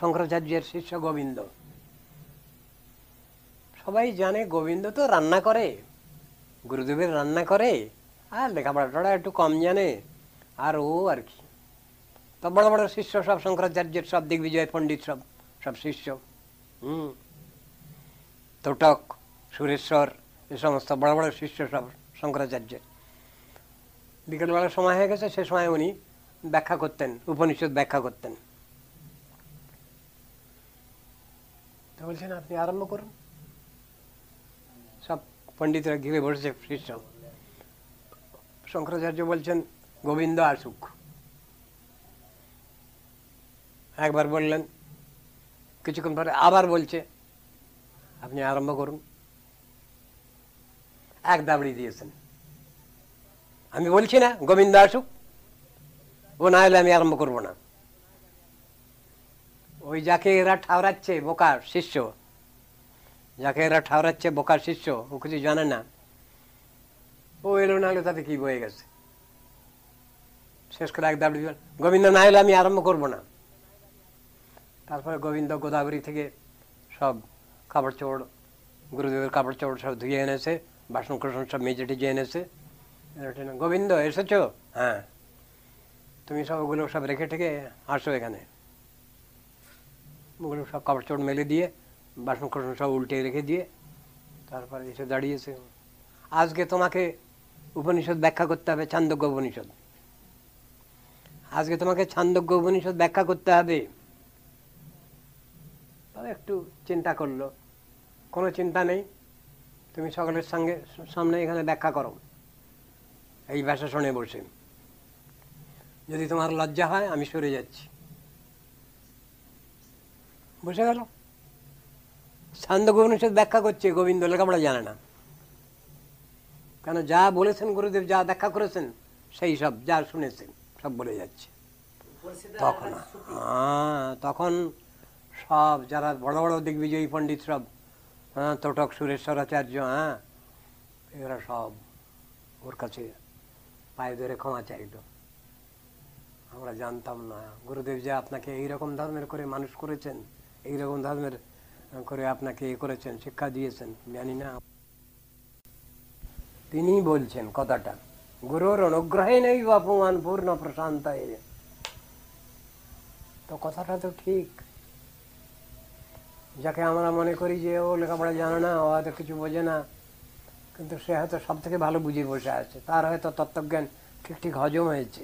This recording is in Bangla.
শঙ্করাচার্যের শিষ্য গোবিন্দ। সবাই জানে গোবিন্দ তো রান্না করে, গুরুদেবের রান্না করে, আর লেখাপড়াটা একটু কম জানে, আর ও আর কি। তো বড় বড় শিষ্য সব শঙ্করাচার্যের, সব দিগ্বিজয় পণ্ডিত, সব সব শিষ্য, তোটক, সুরেশ্বর, এ সমস্ত বড় বড় শিষ্য সব শঙ্করাচার্যের। বিকেলবেলার সময় হয়ে গেছে, সে সময় উনি ব্যাখ্যা করতেন, উপনিষদ ব্যাখ্যা করতেন। তো বলছেন আপনি আরম্ভ করুন। সব পণ্ডিতরা ঘিরে বসেছে শিষ্য। শঙ্করাচার্য বলছেন গোবিন্দ আসুক। একবার বললেন, কিছুক্ষণ পরে আবার বলছে আপনি আরম্ভ করুন। এক দাবড়ি দিয়েছেন, আমি বলছি না গোবিন্দ আসুক, ও না হলে আমি আরম্ভ করবো না। ওই যাকে এরা ঠাওরাচ্ছে বোকার শিষ্য, যাকে এরা ঠাওরাচ্ছে বোকার শিষ্য, ও কিছু জানে না, ও এলো না হলে তাতে কি বয়ে গেছে। শেষ করে এক দাবড়ি, গোবিন্দ না হলে আমি আরম্ভ করবো না। তারপরে গোবিন্দ গোদাবরী থেকে সব কাপড় চোপড়, গুরুদেবের কাপড় চোপড় সব ধুয়ে এনেছে, বাসন কোসন সব মেজে টেজে এনেছে। গোবিন্দ এসেছো? হ্যাঁ। তুমি সব ওগুলো সব রেখে ঠেকে আসো এখানে। ওগুলো সব কাপড় চোপড় মেলে দিয়ে, বাসন কোসন সব উল্টে রেখে দিয়ে তারপরে এসে দাঁড়িয়েছে। আজকে তোমাকে উপনিষদ ব্যাখ্যা করতে হবে, ছান্দোগ্য উপনিষদ। আজকে তোমাকে ছান্দোগ্য উপনিষদ ব্যাখ্যা করতে হবে। একটু চিন্তা করলো, কোনো চিন্তা নেই, তুমি সকলের সঙ্গে সামনে এখানে ব্যাখ্যা করো এই ভাষা শুনে বসে। যদি তোমার লজ্জা হয় আমি সরে যাচ্ছি। বসে গেল, ছান্দোগ্য উপনিষদ ব্যাখ্যা করছে। গোবিন্দ লেখাপড়া জানে না, কেন যা বলেছেন গুরুদেব, যা ব্যাখ্যা করেছেন, সেই সব যা শুনেছেন সব বলে যাচ্ছে। তখন সব যারা বড় বড় দিগ্বিজয়ী পণ্ডিত সব, তোটক, সুরেশ্বরাচার্য, এরা সব ওর কাছে পায়ে ধরে ক্ষমা চাইল। আমরা জানতাম না গুরুদেব যে আপনাকে এইরকম ধর্মের করে মানুষ করেছেন, এইরকম ধর্মের করে আপনাকে এ করেছেন, শিক্ষা দিয়েছেন, জানি না। তিনি বলছেন কথাটা, গুরুর অনুগ্রহে নেই অপমান পূর্ণ প্রশান্ত। তো কথাটা তো ঠিক। যাকে আমরা মনে করি যে ও লেখাপড়া জানে না, ও হয়তো কিছু বোঝে না, কিন্তু সে হয়তো সব থেকে ভালো বুঝে বসে আছে, তার হয়তো তত্ত্বজ্ঞান ঠিক ঠিক হজম হয়েছে।